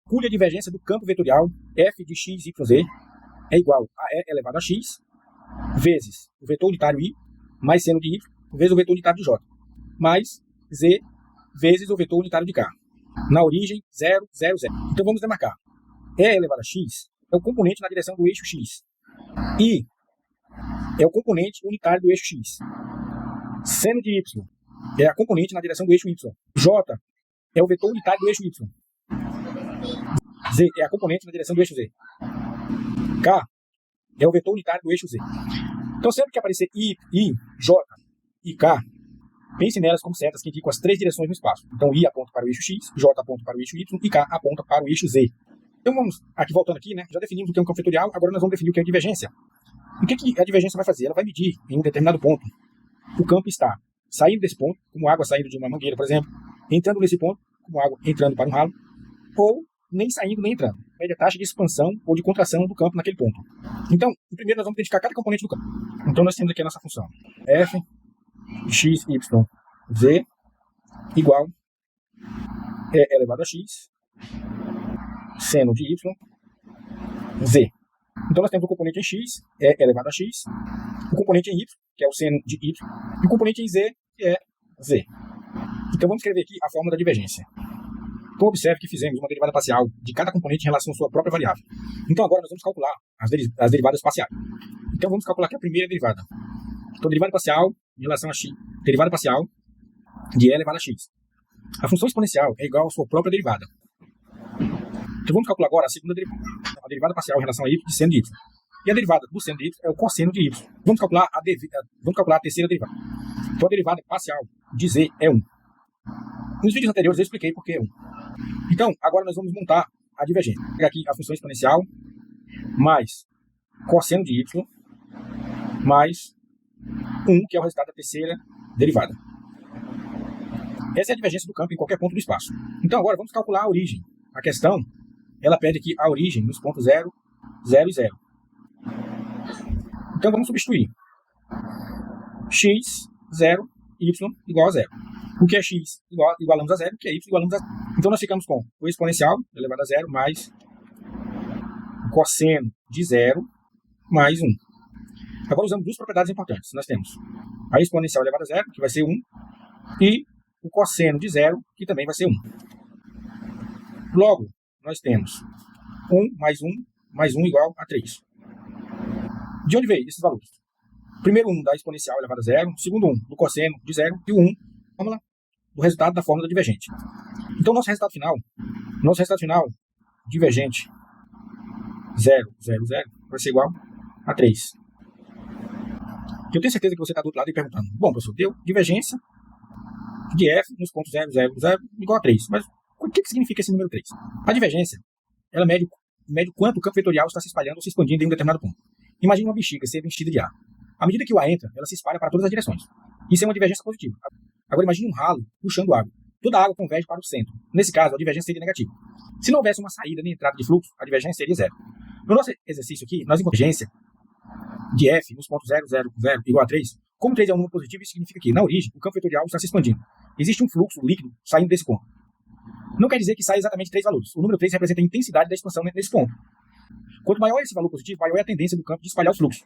Calcule a divergência do campo vetorial f de x, y, z é igual a e elevado a x vezes o vetor unitário i mais seno de y vezes o vetor unitário de j mais z vezes o vetor unitário de k. Na origem, 0, 0, 0. Então vamos demarcar. E elevado a x é o componente na direção do eixo x. I é o componente unitário do eixo x. Seno de y é a componente na direção do eixo y. J é o vetor unitário do eixo y. Z é a componente na direção do eixo z. K é o vetor unitário do eixo z. Então sempre que aparecer I, J e K, pense nelas como setas que indicam as três direções no espaço. Então I aponta para o eixo x, J aponta para o eixo y e K aponta para o eixo z. Então vamos, voltando aqui, né? Já definimos o que é um campo vetorial, agora nós vamos definir o que é divergência. O que a divergência vai fazer? Ela vai medir em um determinado ponto. O campo está saindo desse ponto, como água saindo de uma mangueira, por exemplo, entrando nesse ponto, como água entrando para um ralo, ou nem saindo nem entrando. Mede a taxa de expansão ou de contração do campo naquele ponto. Então, primeiro nós vamos identificar cada componente do campo. Então nós temos aqui a nossa função. F de x, y, z igual E elevado a x seno de y, z. Então nós temos o componente em x, E elevado a x, o componente em y, que é o seno de y, e o componente em z, que é z. Então vamos escrever aqui a fórmula da divergência. Então observe que fizemos uma derivada parcial de cada componente em relação à sua própria variável. Então agora nós vamos calcular as derivadas parciais. Então vamos calcular aqui a primeira derivada. Então derivada parcial em relação a x, derivada parcial de E elevado a x. A função exponencial é igual à sua própria derivada. Então vamos calcular agora a segunda derivada. A derivada parcial em relação a y de seno de y. E a derivada do seno de y é o cosseno de y. Vamos calcular a terceira derivada. Então a derivada parcial de z é 1. Nos vídeos anteriores eu expliquei por que é 1. Então agora nós vamos montar a divergência. Vou pegar aqui a função exponencial mais cosseno de y mais 1, que é o resultado da terceira derivada. Essa é a divergência do campo em qualquer ponto do espaço. Então agora vamos calcular a origem. A questão, ela pede aqui a origem nos pontos 0, 0 e 0. Então vamos substituir. X, 0, y igual a 0. O que é x igualamos a 0, o que é y igualamos a 0. Então nós ficamos com o exponencial elevado a 0 mais o cosseno de 0 mais 1. Agora usamos duas propriedades importantes. Nós temos a exponencial elevada a 0, que vai ser 1, e o cosseno de 0, que também vai ser 1. Logo, nós temos 1 mais 1 igual a 3. De onde veio esses valores? Primeiro 1 da exponencial elevada a 0, segundo 1 do cosseno de 0 e o 1 fórmula do resultado da fórmula divergente. Então nosso resultado final divergente 0, 0, 0 vai ser igual a 3. Eu tenho certeza que você está do outro lado e perguntando: bom, professor, deu divergência de f nos pontos 0, 0, 0 igual a 3. Mas o que significa esse número 3? A divergência, ela mede quanto o campo vetorial está se espalhando ou se expandindo em um determinado ponto. Imagine uma bexiga ser enchida de ar. À medida que o ar entra, ela se espalha para todas as direções. Isso é uma divergência positiva. Agora imagine um ralo puxando água. Toda a água converge para o centro. Nesse caso, a divergência seria negativa. Se não houvesse uma saída nem entrada de fluxo, a divergência seria 0. No nosso exercício aqui, nós encontramos a divergência de f nos pontos 0, 0, 0 igual a 3. Como 3 é um número positivo, isso significa que, na origem, o campo vetorial está se expandindo. Existe um fluxo líquido saindo desse ponto. Não quer dizer que saia exatamente 3 valores. O número 3 representa a intensidade da expansão nesse ponto. Quanto maior esse valor positivo, maior é a tendência do campo de espalhar os fluxos.